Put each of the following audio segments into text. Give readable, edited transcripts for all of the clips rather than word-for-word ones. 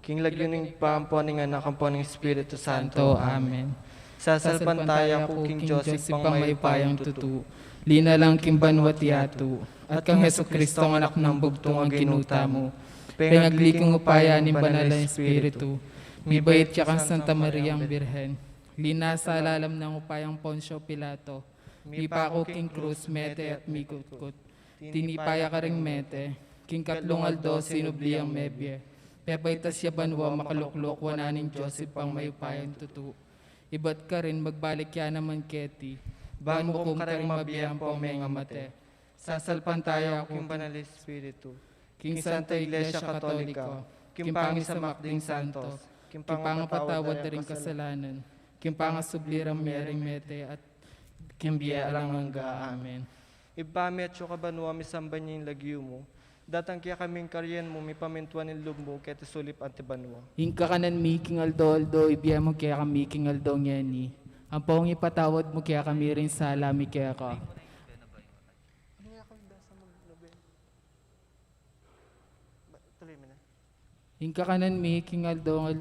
King lagyuning paampuan ng anak ang ng Espiritu Santo, Santo. Amen. Sasalpantaya ko King Joseph pang may payang tutu. Lina lang kimbanwat yatu, at kang Heso Kristo ang anak ng bugtong ang ginuta mo. Pengaglikong upaya ni Banal na Espiritu, mibait siya kang Santa Maria ang Birhen. Lina sa alalam ng upayang Poncio Pilato, mipako King Cruz, mete at mikutkut. Tinipaya ka ring mete, King Katlong Aldo, sinubli ang mebye. Pepaitas siya banwa, makaluklok, wananing Joseph pang may upayang tutu. Iba't ka rin magbalik yan naman keti, ban mo kung karing mabiyang po may ngamate. Sasalpantaya King ako, Banal Espiritu. King Santa Iglesia Katolika, King Pangisamakding Santos, King Pangapatawad na ring kasalanan, King Pangasublirang miyering mete, at King Biyalang hangga. Amen. Ibami at ka banwa misamban niya yung lagyo mo. Datang kaya kaming karyan mo, may pamintuan ng loob mo, kaya sulip at banwa. Inka kanan mi King Aldo, ibiya mo kaya kami King Aldo ngeni. Ang pong ipatawad mo kaya kami rin sa alami kaya ka. Inka kanan mi King Aldo,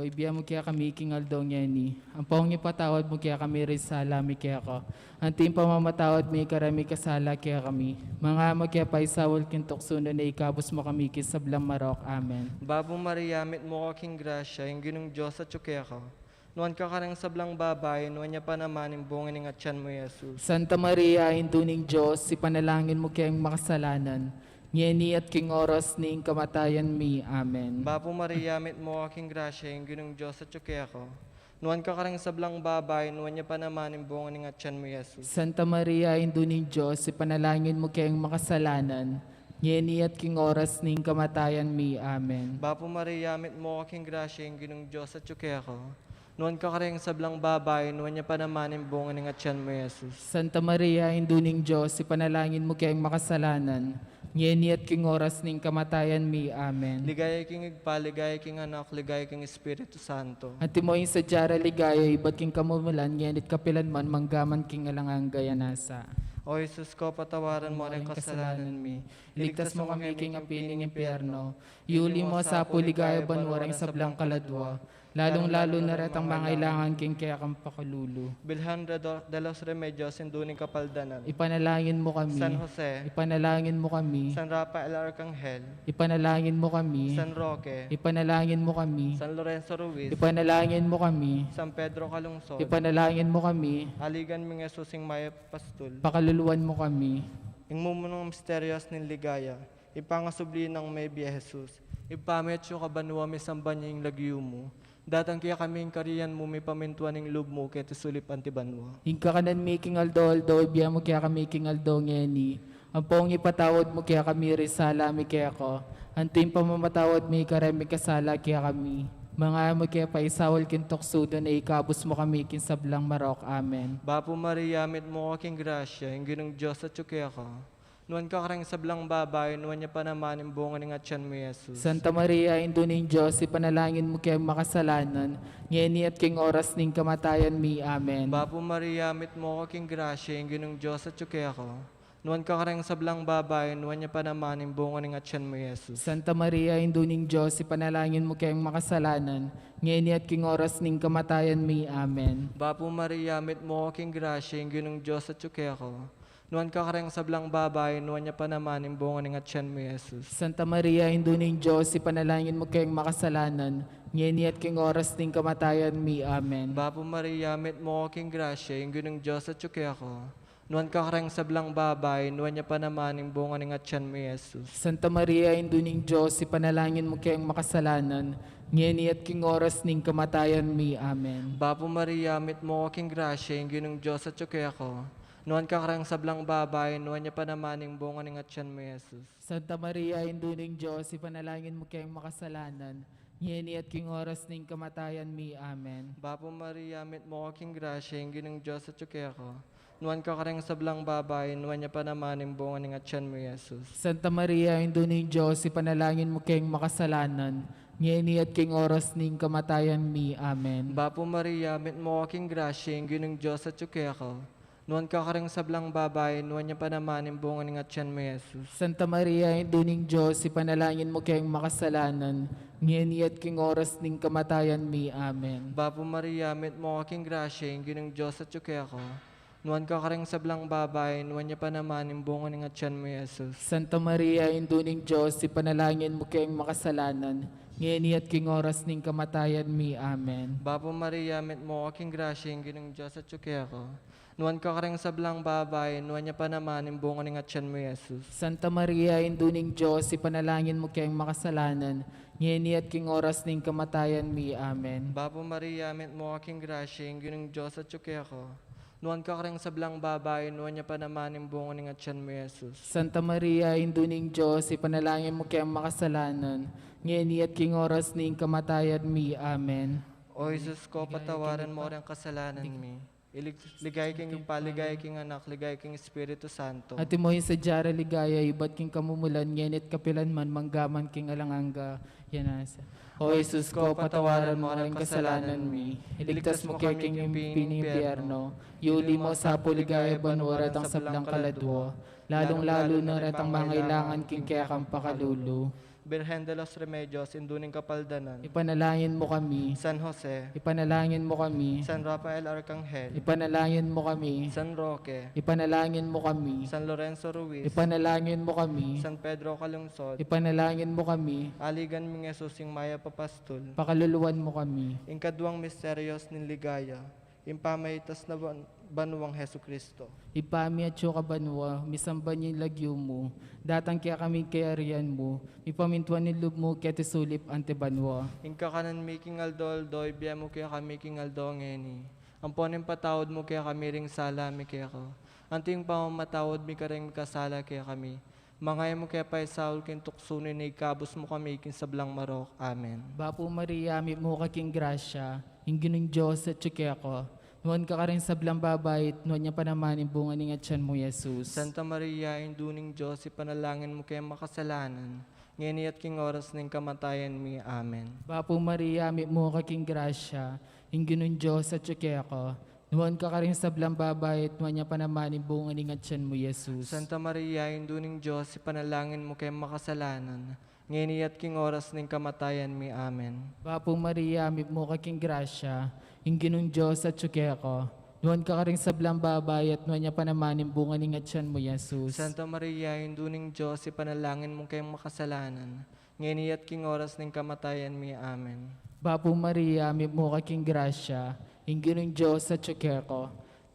ibiya mo kaya kami King Aldo ngeni. Ang pong ipatawad mo kaya kami rin sa alami kaya ka. Ang tim pamamatawad mi karami kasala kaya kami. Mga mo kaya paisawal kintuksuno na ikabos mo kami kisablang marok. Amen. Babo Maria, mit mo ka King Gracia, yung ginong Diyos at tsukya ka. Nuan ka karang sablang babay, nuan niya pa naman yung bungin ng atyan mo, Jesus. Santa Maria, induning Diyos, ipanalangin mo kayang makasalanan. Ngeni at king oras ning kamatayan mi. Amen. Babo Maria, mit mo ka King Gracia, yung ginong Diyos at tsukya ka. Nuan ka karang sablang babay, nuan niya pa naman yung bungin ng atyan mo, Jesus. Santa Maria, induning Diyos, ipanalangin mo kayang makasalanan. Ngeni at king oras ning kamatayan mi. Amen. Babo Maria, mit mo ka King Gracia, yung ginong Diyos at tsukya ka. Nuan ka karang sablang babay, nuan niya pa naman yung bungin ng atyan mo, Jesus. Santa Maria, induning Diyos, ipanalangin mo kayang makasalanan. Ngeni at king oras ning kamatayan mi. Amen. Ligaya king igpa, ligaya king anak, ligaya king Espiritu Santo. At timoyin sa dyara ligaya, iba't king kamumulan, ngenit kapilan man, manggaman king alangang gayanasa. O Jesus ko, patawaran mo ang kasalanan mi. Iligtas mo kami king apiling impyerno. Iuli mo sa puligaya banwarang sablang kaladwa. Lalong-lalo na ret ang mga ilangan king kaya kang pakalulu. Bilhan de los Remedios, induning kapaldanan. Ipanalangin mo kami. San Jose, Ipanalangin mo kami. San Rafael Arcangel, Ipanalangin mo kami. San Roque, Ipanalangin mo kami. San Lorenzo Ruiz, Ipanalangin mo kami. San Pedro Calungsod, Ipanalangin mo kami. aligan ming Jesusing Maya Pastul, Pakaluluwan mo kami. ing mumunong misterios ng ligaya, ipangasubli ng may biya Jesus, ipamit siyo kabanwa may samban niya yung lagyo mo, datang kaya kaming kariyan mo may pamintuan ng loob mo kaya sulip antibanwa. Hingka kanan making aldo, ibiya mo kaya kami king aldo ngeni. Ang pong ipatawad mo kaya kami risala mi kaya ko. Ang tim pamamatawad mi karami kasala kaya kami. Mga mo kaya paisawal kintoksudo na ikabos mo kami kin sablang marok. Amen. Bapo Maria, mit mo ka King Gracia, yung ginong Diyos at tsukya ka. Nuan ka karang sablang babay, nuan niya pa naman yung bunga ng atyan mo, Jesus. Santa Maria, induning Diyos, ipanalangin mo kaya makasalanan. Ngeni at king oras ning kamatayan mi. Amen. Bapo Maria, mit mo ka King Gracia, yung ginong Diyos at tsukya ka. Nuan ka karang sablang babay, nuan niya pa naman yung bunga ng atyan mo, Jesus. Santa Maria, induning Diyos, ipanalangin mo kayang makasalanan. Ngeni at king oras ning kamatayan mi. Amen. Bapo Maria, mit mo ka King Gracia, yung ginong Diyos at tsukya ka. Nuan ka karang sablang babay, nuan niya pa naman yung bunga ng atyan mo, Jesus. Santa Maria, induning Diyos, ipanalangin mo kayang makasalanan. Ngeni at king oras ning kamatayan mi. Amen. Bapo Maria, mit mo ka King Gracia, yung ginong Diyos at tsukya ka. Nuan ka karang sablang babay, nuan niya pa naman yung bunga ng atyan mo, Jesus. Santa Maria, induning Diyos, ipanalangin mo kayang makasalanan. Ngeni at king oras ning kamatayan mi. Amen. Bapo Maria, mit mo ka King Gracia, yung ginong Diyos at tsukya ka. Nuan ka karang sablang babay, nuan niya pa naman yung bunga ng atyan mo, Jesus. Santa Maria, induning Diyos, ipanalangin mo kayang makasalanan. Ngeni at king oras ning kamatayan mi. Amen. Bapo Maria, mit mo ka King Gracia, yung ginong Diyos at tsukya ka. Nuan ka karang sablang babay, nuan niya pa naman yung bunga ng atyan mo, Jesus. Santa Maria, induning Diyos, ipanalangin mo kayang makasalanan. Ngeni at king oras ning kamatayan mi. Amen. Bapo Maria, mit mo ka King Gracia, yung ginong Diyos at tsukya ka. Nuan ka kareng sablang babae, nuan niya pa naman yung bunga ng atyan mo, Jesus. Santa Maria, Induning Diyos, ipanalangin mo kayong makasalanan, ngayon at king oras ning kamatayan mi. Amen. Bapo Maria, met mo aking grasya, yung ginong Diyos at yuki ako. Nuan ka kareng sablang babae, nuan niya pa naman yung bunga ng atyan mo, Jesus. Santa Maria, Induning Diyos, ipanalangin mo kayong makasalanan, ngayon at king oras ning kamatayan mi. Amen. Bapo Maria, met mo aking grasya, yung ginong Diyos at yuki ako. Nuan ka kareng sablang babae, nuan niya pa naman yung bunga ng atyan mo, Jesus. Santa Maria, Induning Diyos, ipanalangin mo kayong makasalanan, ngayon at king oras ning kamatayan mi. Amen. Bapo Maria, met mo aking grasya, yung ginong Diyos at yuki ako. Nuan ka kareng sablang babae, nuan niya pa naman yung bunga ng atyan mo, Jesus. Santa Maria, Induning Diyos, ipanalangin mo kayong makasalanan, ngayon at king oras ning kamatayan mi. Amen. O Jesus ko, patawaran mo ang kasalanan mi. Ligay king paligay king anak, ligay king Espiritu Santo. At mo yung sadyara ligaya, iba't king kamumulan, ngayon at kapilan man, manggaman king alanganga, yanasa. O Jesus ko, patawaran mo ang kasalanan mi. Iligtas mo kay king impinipierno. Yuli mo sa puligaya banwarat ang sablang kaladwa. Lalong-lalo na rat ang mangailangan king kaya kang pakalulu. Birhen de los Remedios, induning kapaldanan. Ipanalangin mo kami. San Jose, Ipanalangin mo kami. San Rafael Arcangel, Ipanalangin mo kami. San Roque, Ipanalangin mo kami. San Lorenzo Ruiz, Ipanalangin mo kami. San Pedro Calungsod, Ipanalangin mo kami. aligan mi Jesus yung Maya Papastol. Pakaluluwan mo kami. Ingkadwang misteryos nin ligaya, impamaitas na banuang Heso Kristo. Ipami at ka banwa, misamban yung lagyo mo, datang kaya kami kayarian mo, ipamintuan ni lub mo kaya tisulip ante banwa. Ingka kanan making aldoldo, ibiya mo kaya kami king aldo ngeni. Ang poning patawad mo kaya kami ring sala mi kaya ko. Anting pamamatawad mi ka ring kasala kaya kami. Mangay mo kaya pa Saul kin tuksunin na ikabos mo kami kin sablang marok. Amen. Bapo Maria, mi mo kaking grasya, ingginong Diyos at kaya ko. Nuwan ka rin sablang babayit, nuwan niya pa naman yung bunga ng atyan mo, Jesus. Santa Maria, induning Diyos, ipanalangin mo kaya makasalanan. Ngayon at king oras ng kamatayan mi. Amen. Bapo Maria, mi mo kaking grasya, ingginong Diyos at kaya ko. Nuwan ka rin sablang babayit, nuwan niya pa naman yung bunga ng atyan mo, Jesus. Santa Maria, induning Diyos, ipanalangin mo kaya makasalanan. Ngayon at king oras ng kamatayan mi. Amen. Bapo Maria, mi mo kaking grasya, ingginong Diyos at kaya ko. Nuwan ka rin sablang babayit, nuwan niya pa naman yung bunga ng atyan mo, Jesus. Santa Maria, induning Diyos, ipanalangin mo kayong makasalanan. Ngayon at king oras ng kamatayan mi. Amen. Bapo Maria, mi mo kaking grasya, ingginong Diyos at kaya ko.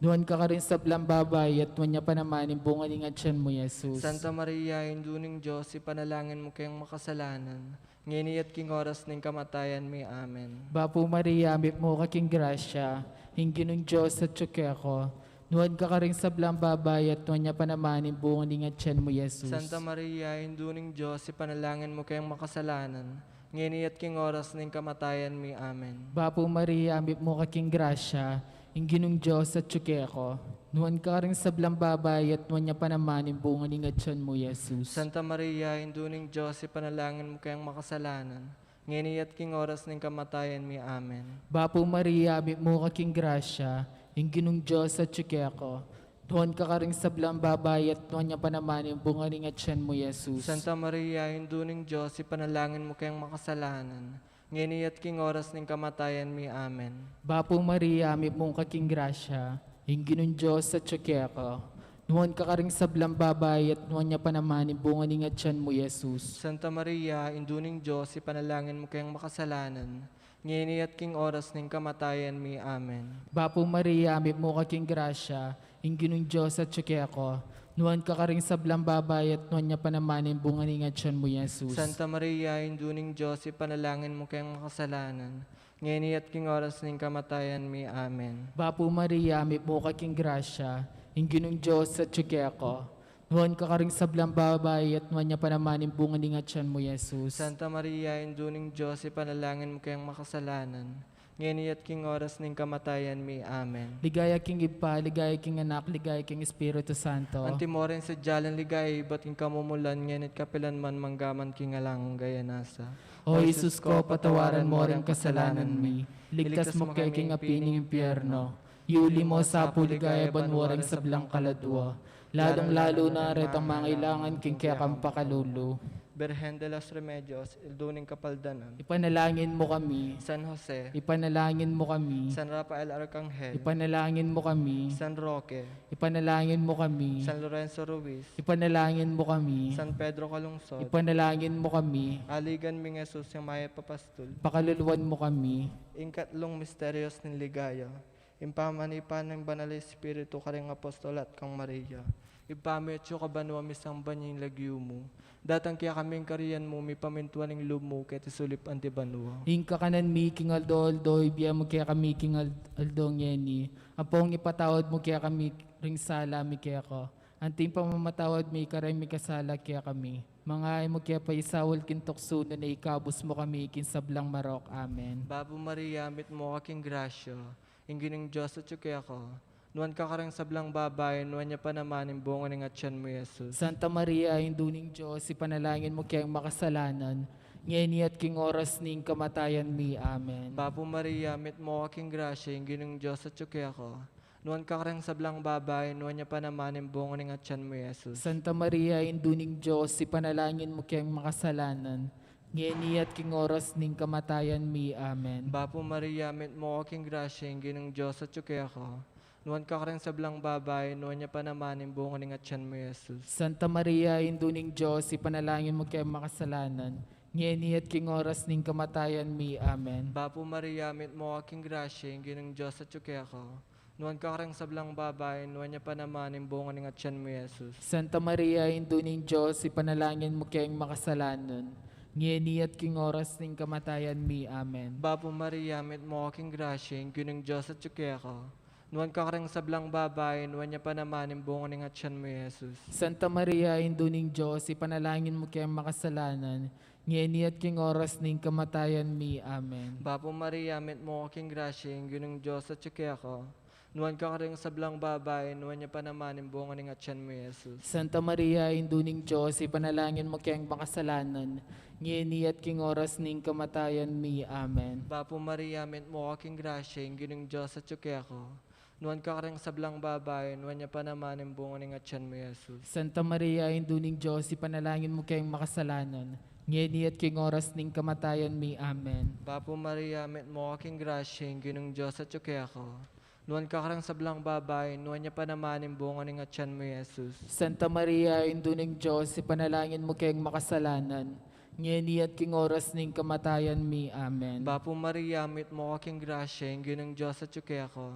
Nuwan ka rin sablang babayit, nuwan niya pa naman yung bunga ng atyan mo, Jesus. Santa Maria, induning Diyos, ipanalangin mo kayong makasalanan. Ngayon at king oras ng kamatayan mi. Amen. Bapo Maria, mi mo kaking grasya, ingginong Diyos at kaya ko. Nuwan ka rin sablang babayit, nuwan niya pa naman yung bunga ng atyan mo, Jesus. Santa Maria, induning Diyos, ipanalangin mo kayong makasalanan. Ngayon at king oras ng kamatayan mi. Amen. Bapo Maria, mi mo kaking grasya, ingginong Diyos at kaya ko. Nuwan ka rin sablang babayit, nuwan niya pa naman yung bunga ng atyan mo, Jesus. Santa Maria, induning Diyos, ipanalangin mo kayong makasalanan. Ngayon at king oras ng kamatayan mi. Amen. Bapo Maria, mi mo kaking grasya, ingginong Diyos at kaya ko. Nuwan ka rin sablang babayit, nuwan niya pa naman yung bunga ng atyan mo, Jesus. Santa Maria, induning Diyos, ipanalangin mo kayong makasalanan. Ngayon at king oras ng kamatayan mi. Amen. Bapo Maria, mi mo kaking grasya, ingginong Diyos at kaya ko. Nuwan ka rin sablang babayit, nuwan niya pa naman yung bunga ng atyan mo, Jesus. Santa Maria, induning Diyos, ipanalangin mo kayong makasalanan. Ngayon at king oras ng kamatayan mi. Amen. Bapo Maria, mi mo kaking grasya, ingginong Diyos at kaya ko. Nuwan ka rin sablang babayit, nuwan niya pa naman yung bunga ng atyan mo, Jesus. Santa Maria, induning Diyos, ipanalangin mo kayong makasalanan. Ngayon at king oras ng kamatayan mi. Amen. Bapo Maria, mi mo kaking grasya, ingginong Diyos at kaya ko. Nuwan ka rin sablang babayit, nuwan niya pa naman yung bunga ng atyan mo, Jesus. Santa Maria, induning Diyos, ipanalangin mo kayong makasalanan. Ngayon at king oras ng kamatayan mi. Amen. Ligaya king ipa, ligaya king anak, ligaya king Espiritu Santo. Antimoren sa jalan ligay, ba't king kamumulan, ngayon at kapilan man manggaman king alang gaya nasa. O Jesus ko, patawaran mo rin kasalanan mi. Ligtas mo kay king apining impyerno. Yuli mo sa puligaya banwarang sa blang kaladwa. Lalong-lalo na retang mangailangan king kaya kang pakalulu. Birhen de los Remedios, Ilduning Kapaldanan, Ipanalangin mo kami. San Jose, Ipanalangin mo kami. San Rafael Arcangel, Ipanalangin mo kami. San Roque, Ipanalangin mo kami. San Lorenzo Ruiz, Ipanalangin mo kami. San Pedro Calungsod, Ipanalangin mo kami. Aligan Ming Jesus yung Maya Papastol, Pakaluluwan mo kami. Ingkatlong Misterios ng Ligaya, Impamanipan ng Banal na Espiritu karing Apostol at kang Maria, Ipametyo ka banwa misang banyang lagyo mo, datang kaya kaming kariyan mo, may pamintuan ng loob mo, kaya tisulip ante banwa. Ingka kanan mi king aldo, ibiya mo kaya kami king aldong yeni. Apong ipatawad mo kaya kami ring sala mi kaya ko. Anting pamamatawad mi karay mi kasala kaya kami. Mga ay mo kaya pa isawal kintokso na ikabos mo kami kin sablang marok. Amen. Babu Maria, mit mo aking grasya, inggining Diyos at kaya ko, nuwan ka karang sablang babae, nuwan niya pa naman yung bunga ng atyan mo, Jesus. Santa Maria, induning Diyos, ipanalangin mo kayang makasalanan. Ngeni at king oras ning kamatayan mi. Amen. Babu Maria, mit mo aking grasya, inggining Diyos at kaya ko, nuwan ka karang sablang babae, nuwan niya pa naman yung bunga ng atyan mo, Jesus. Santa Maria, induning Diyos, ipanalangin mo kayang makasalanan. Ngeni at king oras ning kamatayan mi. Amen. Babu Maria, mit mo aking grasya, inggining Diyos at kaya ko, nuwan ka karang sablang babae, nuwan niya pa naman yung bunga ng atyan mo, Jesus. Santa Maria, induning Diyos, ipanalangin mo kayang makasalanan. Ngeni at king oras ning kamatayan mi. Amen. Babu Maria, mit mo aking grasya, inggining Diyos at kaya ko, nuwan ka karang sablang babae, nuwan niya pa naman yung bunga ng atyan mo, Jesus. Santa Maria, induning Diyos, ipanalangin mo kayang makasalanan. Ngeni at king oras ning kamatayan mi. Amen. Babu Maria, mit mo aking grasya, inggining Diyos at kaya ko, nuwan ka karang sablang babae, nuwan niya pa naman yung bunga ng atyan mo, Jesus. Santa Maria, induning Diyos, ipanalangin mo kayang makasalanan. Ngeni at king oras ning kamatayan mi. Amen. Babu Maria, mit mo aking grasya, inggining Diyos at kaya ko, nuwan ka karang sablang babae, nuwan niya pa naman yung bunga ng atyan mo, Jesus. Santa Maria, induning Diyos, ipanalangin mo kayang makasalanan. Ngeni at king oras ning kamatayan mi. Amen. Babu Maria, mit mo aking grasya, inggining Diyos at kaya ko, nuwan ka karang sablang babae, nuwan niya pa naman yung bunga ng atyan mo, Jesus. Santa Maria, induning Diyos, ipanalangin mo kayang makasalanan. Ngeni at king oras ning kamatayan mi. Amen. Babu Maria, mit mo aking grasya, inggining Diyos at kaya ko, nuwan ka karang sablang babae, nuwan niya pa naman yung bunga ng atyan mo, Jesus. Santa Maria, induning Diyos, ipanalangin mo kayang makasalanan. Ngeni at king oras ning kamatayan mi. Amen. Babu Maria, mit mo aking grasya, inggining Diyos at kaya ko,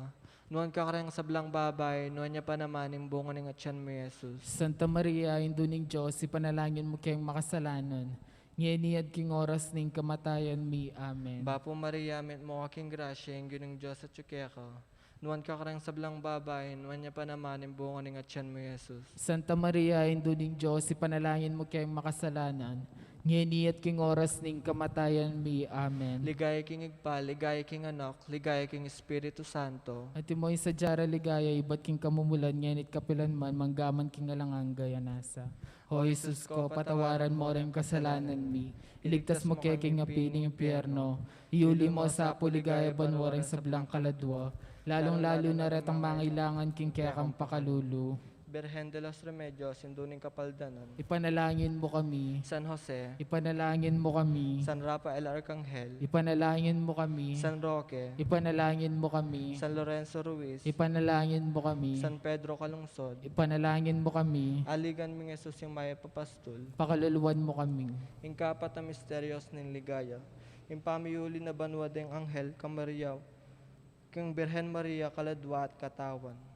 nuwan ka karang sablang babae, nuwan niya pa naman yung bunga ng atyan mo, Jesus. Santa Maria, induning Diyos, ipanalangin mo kayang makasalanan. Ngeni at king oras ning kamatayan mi. Amen. Babu Maria, mit mo aking grasya, inggining Diyos at kaya ko, nuwan ka karang sablang babae, nuwan niya pa naman yung bunga ng atyan mo, Jesus. Santa Maria, induning Diyos, ipanalangin mo kayang makasalanan. Ngeni at king oras ning kamatayan mi. Amen. Ligaya king igpal, ligaya king anak, ligaya king Espiritu Santo. At imoy sa jara ligaya, iba't king kamumulan, ngenit kapilan man, manggaman king alangang gaya nasa. O Jesus ko, patawaran mo rin kasalanan mi. Iligtas mo kay king apiling impyerno. Iuli mo sa puligaya banwaring sa blang kaladwa. Lalong-lalo na retang mangailangan king kaya kang pakalulu. Birhen de los Remedios, Induning Kapaldanan, Ipanalangin mo kami. San Jose, Ipanalangin mo kami. San Rafael Arcangel, Ipanalangin mo kami. San Roque, Ipanalangin mo kami. San Lorenzo Ruiz, Ipanalangin mo kami. San Pedro Calungsod, Ipanalangin mo kami. Aligan Ming Jesus yung Maya Papastol, Pakaluluwan mo kami. Ingkapat na Misterios ng Ligaya, Impamiyuli na banwa deng Anghel, Kamariyaw, King Birhen Maria, Kaladwa at Katawan.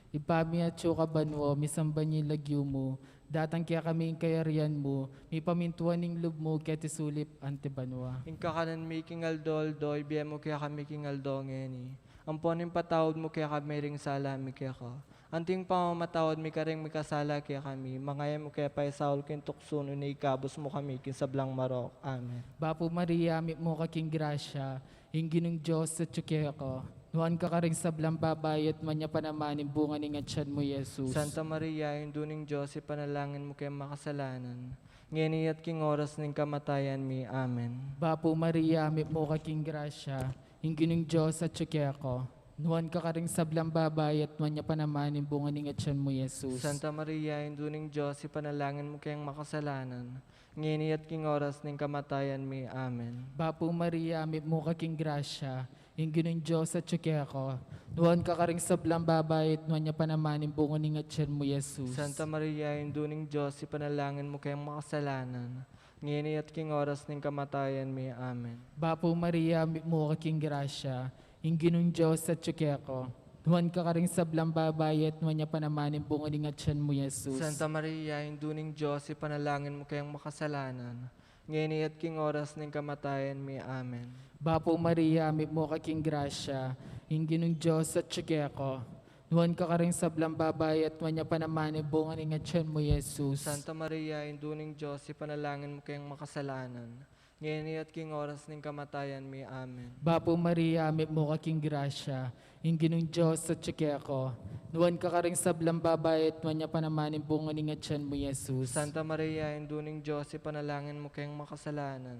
Ipami at ka banwo, misamban yung lagyo mo. Datang kaya kami yung kayarian mo. May pamintuan ng loob mo, kaya tisulip ante banwa. Ingkakanan mi king aldol, doy, biya mo kaya kami king aldo ngeni. Ang poning patawad mo kaya kami ring sala mi kaya ka. Anting pamamatawad mi ka ring mi kasala kaya kami. Mangaya mo kaya pa isaul kin tuksuno na ikabos mo kami kin sablang marok. Amen. Bapo Maria, mi mo kaking grasya, yung ginong Diyos sa tsukya ko. Nuan ka ring sablang babae at manya pa naman yung bunga ng atyan mo, Jesus. Santa Maria, yung duning Diyos, ipanalangin mo kaya makasalanan. Ngeni at king oras ng kamatayan mi. Amen. Bapo Maria, mi mo kaking grasya, yung ginong Diyos sa tsukya ko. Nuwan ka ring sablang babae at nuwan niya pa naman yung bunga ng atyan mo, Jesus. Santa Maria, induning Diyos, ipanalangin mo kayang makasalanan, ngini at king oras ng kamatayan mi. Amen. Bapo Maria, may mo kaking grasya, yung ginong Diyos at syuke ako. Nuwan ka ring sablang babae at nuwan niya pa naman yung bunga ng atyan mo, Jesus. Santa Maria, induning Diyos, ipanalangin mo kayang makasalanan, ngini at king oras ng kamatayan mi. Amen. Bapo Maria, may mo kaking grasya, yung ginong Diyos at syuke ako. Nuwan ka ring sablang babae at nuwan niya pa naman yung bunga ng atyan mo, Jesus. Santa Maria, induning Diyos, ipanalangin mo kayang makasalanan, ngini at king oras ng kamatayan mi. Amen. Bapo Maria, may mo kaking grasya, yung ginong Diyos at syuke ako. Nuwan ka ring sablang babae at nuwan niya pa naman yung bunga ng atyan mo, Jesus. Santa Maria, induning Diyos, ipanalangin mo kayang makasalanan, ngayon at king oras ng kamatayan mi. Amen. Bapo Maria, may mo kaking grasya, yung ginong Diyos at syuke ako. Nuwan ka ring sablang babae at nuwan niya pa naman yung bunga ng atyan mo, Jesus. Santa Maria, induning Diyos, ipanalangin mo kayang makasalanan,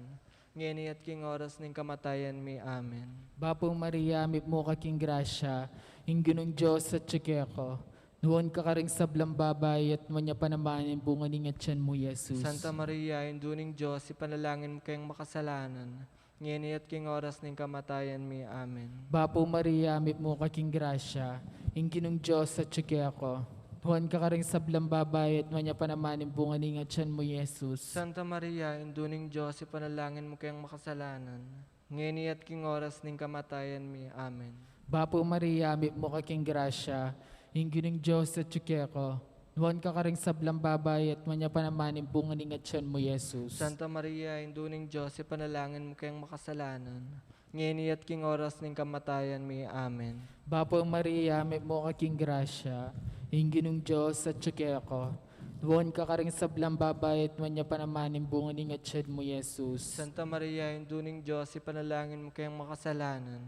ngayon at king oras ng kamatayan mi. Amen. Bapo Maria, may mo kaking grasya, yung ginong Diyos at syuke ako. Nuwan ka ring sablang babae at nuwan niya pa naman yung bunga ng atyan mo, Jesus. Santa Maria, induning Diyos, ipanalangin mo kayang makasalanan, ngayon at king oras ng kamatayan mi. Amen. Bapo Maria, may mo kaking grasya, yung ginong Diyos at syuke ako. Nuwan ka ring sablang babae at nuwan niya pa naman yung bunga ng atyan mo, Jesus. Santa Maria, induning Diyos, ipanalangin mo kayang makasalanan, ngayon at king oras ng kamatayan mi. Amen. Bapo Maria, may mo kaking grasya, yung ginong Diyos at syuke ako. Nuwan ka ring sablang babae at nuwan niya pa naman yung bunga ng atyan mo, Jesus. Santa Maria, induning Diyos, ipanalangin mo kayang makasalanan, ngayon at king oras ng kamatayan mi. Amen. Bapo Maria, may mo kaking grasya, yung ginong Diyos at syuke ako. Nuwan ka ring sablang babae at nuwan niya pa naman yung bunga ng atyan mo, Jesus. Santa Maria, induning Diyos, ipanalangin mo kayang makasalanan,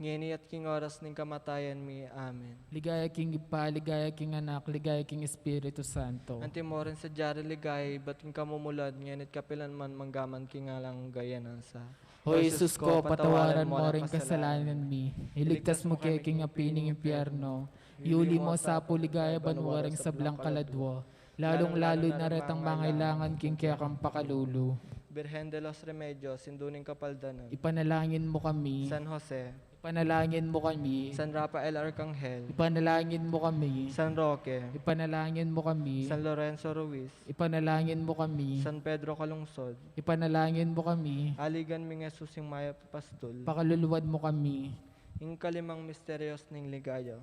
ngayon at king oras ng kamatayan mi. Amen. Ligaya king Ipa, ligaya king Anak, ligaya king Espiritu Santo. Antimorin sa jari ligay, ba't king kamumulad, ngayon at kapilan man manggaman king alang gayanan sa. O Jesus ko, patawaran mo rin kasalanan mi. Iligtas mo kay king apining impyerno. Iuli mo sa puligaya banwaring sablang kaladwo. Lalong-lalo na retang mangailangan king kaya kang pakalulu. Birhen de los Remedios, induning kapaldanan. Ipanalangin mo kami. San Jose, Ipanalangin mo kami. San Rafael Arcangel, Ipanalangin mo kami. San Roque, Ipanalangin mo kami. San Lorenzo Ruiz, Ipanalangin mo kami. San Pedro Calungsod, Ipanalangin mo kami. aligan mi Jesus yung maya pastol, Pakaluluwad mo kami. yung kalimang misteryos ning ligaya,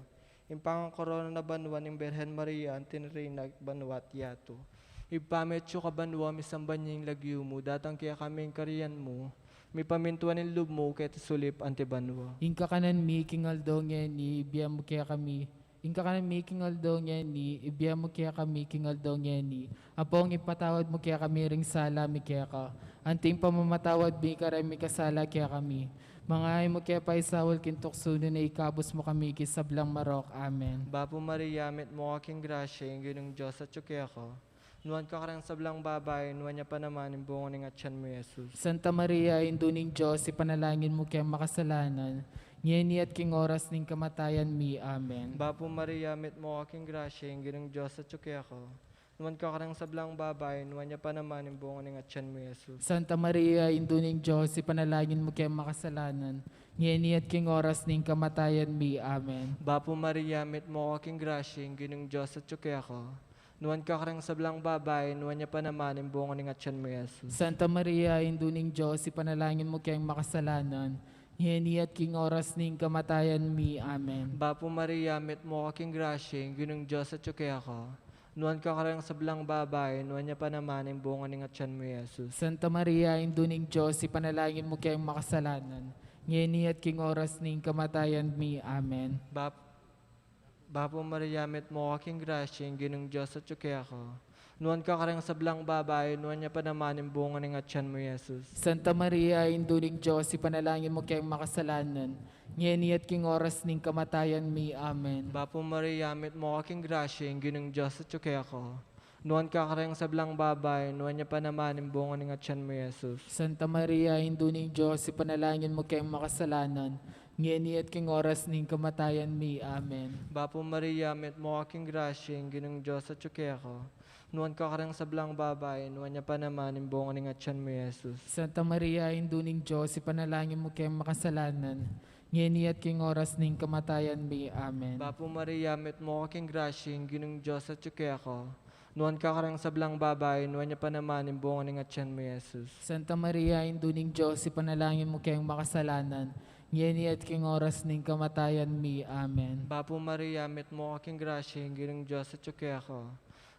yung pangkorona na banwa ng Birhen Maria, ang tinrinag banwa at yato. Ipametyo ka banwa, misamban niya yung lagyo mo, datang kaya kaming kariyan mo, may pamintuan ng loob mo, kaya sulip antibanwa. Inka kanan mi kingaldo ngeni, ibiya mo kaya kami. Inka kanan mi kingaldo ngeni, ibiya mo kaya kami kingaldo ngeni. Apong ipatawad mo kaya kami ring sala mi kaya ka. Anting pamamatawad mi karay mi kasala kaya kami. Mga ay mo kaya pa isawal kintuksuno na ikabos mo kami kisablang marok. Amen. Bapo Maria, met mo aking grasya, yung ginong Diyos at syuke ako. Nuwan ka karang sablang babay, nuwan niya pa naman yung bungo ng atyan mo, Jesus. Santa Maria, induning Diyos, ipanalangin mo kaya makasalanan. Ngeni at king oras ning kamatayan mi. Amen. Bapo Maria, met mo aking grasya, yung ginong Diyos at syuke ako. Nuwan ka karang sablang babay, nuwan niya pa naman yung bungo ng atyan mo, Jesus. Santa Maria, induning Diyos, ipanalangin mo kaya makasalanan. Ngeni at king oras ning kamatayan mi. Amen. Bapo Maria, met mo aking grasya, yung ginong Diyos at syuke ako. Nuwan ka karang sablang babay, nuwan niya pa naman yung bungo ng atyan mo, Jesus. Santa Maria, induning Diyos, ipanalangin mo kayang makasalanan. Ngeni at king oras ning kamatayan mi. Amen. Bapo Maria, met mo aking grasya, yung ginong Diyos at syuke ako. Nuwan ka karang sablang babay, nuwan niya pa naman yung bungo ng atyan mo, Jesus. Santa Maria, induning Diyos, ipanalangin mo kayang makasalanan. Ngeni at king oras ning kamatayan mi. Amen. Bapo Maria, met mo aking grasya, yung ginong Diyos at syuke ako. Nuwan ka karang sablang babay, nuwan niya pa naman yung bungo ng atyan mo, Jesus. Santa Maria, induling Diyos, ipanalangin mo kayang makasalanan. Ngeni at king oras ning kamatayan mi. Amen. Bapo Maria, met mo aking grasya, yung ginong Diyos at syuke ako. Nuwan ka karang sablang babay, nuwan niya pa naman yung bungo ng atyan mo, Jesus. Santa Maria, induling Diyos, ipanalangin mo kayang makasalanan. ngeni at king oras ning kamatayan mi. Amen. Bapo Maria, met mo aking grasya, ginong Diyos at ko. Nuwan ka karang sablang babae, nuwan niya pa naman, imbong aning atyan mo, Jesus. Santa Maria, induning Diyos, ipanalangin mo kayong makasalanan, ngeni at king oras ning kamatayan mi. Amen. Bapo Maria, met mo aking grasya, ginong Diyos at ko. Nuwan ka karang sablang babae, nuwan niya pa naman, imbong aning atyan mo, Jesus. Santa Maria, induning Diyos, ipanalangin mo kayong makasalanan, ngeni at king oras ning kamatayan mi. Amen. Bapo Maria, met mo aking grasya, ginong Diyos at ko.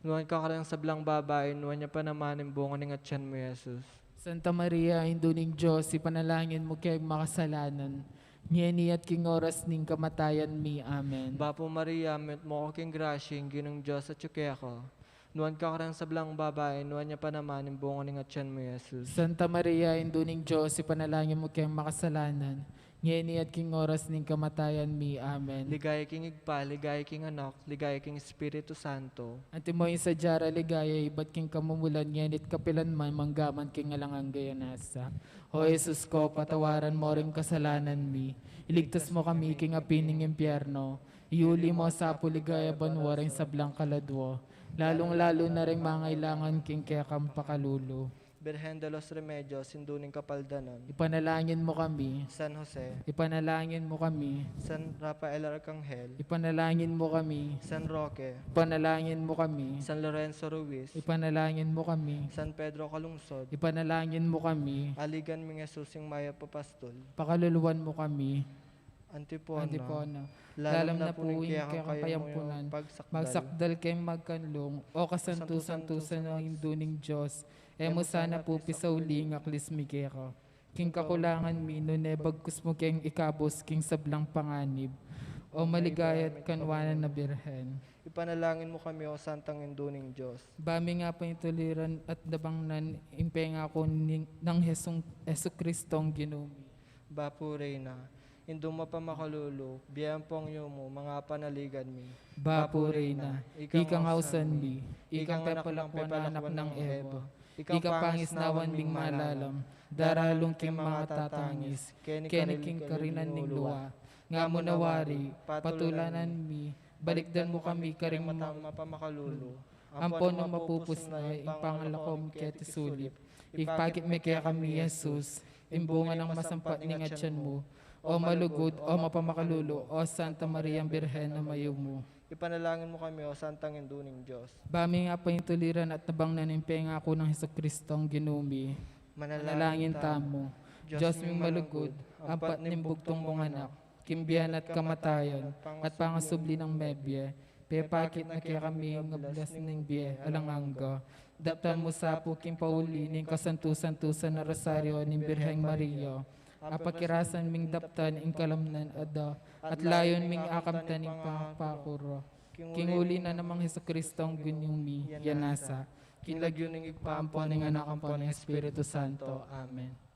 Nuwan ka karang sablang babae, nuwan niya pa naman, imbong aning atyan mo, Jesus. Santa Maria, induning Diyos, ipanalangin mo kayong makasalanan, ngeni at king oras ning kamatayan mi. Amen. Bapo Maria, met mo aking grasya, ginong Diyos at ko. Nuwan ka karang sablang babae, nuwan niya pa naman, imbong aning atyan mo, Jesus. Santa Maria, induning Diyos, ipanalangin mo kayong makasalanan, ngeni at king oras ning kamatayan mi. Amen. Ligaya king igpa, ligaya king anak, ligaya king Espiritu Santo. Antimoy sa jara ligaya, iba't king kamumulan, ngenit kapilan man, manggaman king alangang gayanasa. O Jesus ko, patawaran mo rin kasalanan mi, iligtas mo kami king apining impyerno, iuli mo sa puligaya banwaring sablang kaladwo, lalong-lalo na rin mangailangan king kaya kang pakalulo. Birhen de los Remedios, sinduning kapaldanan. Ipanalangin mo kami, San Jose, ipanalangin mo kami, San Rafael Arcangel, ipanalangin mo kami, San Roque, ipanalangin mo kami, San Lorenzo Ruiz, ipanalangin mo kami, San Pedro Calungsod, ipanalangin mo kami, Aligan ming Jesusing Maya Papastol, pakaluluwan mo kami, Antipona, Antipona. lalam Lalam na na puning puwing kaya kaya kayampunan, pagsakdal, magsakdal kayong magkanlong, o kasantusan-tusan ng induning Diyos, emo sana po pisauli ng aklis mikero. King kakulangan mi, no nebagkus mo kayong ikabos, king sablang panganib, o maligayat kanwanan na birhen. Ipanalangin mo kami, O Santang Induning Diyos. Bami nga pa ituliran at dabangnan, impenga ko ng Heso Kristong ginumi. Bapo Reyna, indong mapamakalulu, biyang pong mo, mga panaligan mi. Bapo Reyna, ikang hausan mi, ikang tepalakwan anak ng Eva, ikang pangisnawan ming malalam, daralong king mga tatangis, keniking karinan ning luwa, nga mo nawari, patulanan mi, balikdan mo kami karing Matang mapamakalulu. ampon ng mapupus na ipangalakom keti sulip, ipakit me kaya kami Jesus, imbungan ng masampat ning atyan mo, o malugod, o mapamakalulu, o Santa Maria Birhen na mayo mo. Ipanalangin mo kami, O Santang Induning Diyos. Bami nga pa yung tuliran at tabang nanimpenga ako ng Heso Kristong ginumi. Manalangin tamo, Diyos ming malugod, ampat nimbugtong mong anak, kimbiyan at kamatayan, at pangasubli ng mebye, pepakit na kaya kami ng ablas ng biye, alanganga, daptan mo sa puking pauli, ning kasantusan-tusan na rosaryo, ning Birheng Maria, apakirasan ming daptan ing kalamnan ada, at layon ming akamtan ing pangpakuro. Kinguli na namang Heso Kristong gunyumi, yanasa, kinlagyo ning igpaampon ning anak ampon ng Espiritu Santo. Amen.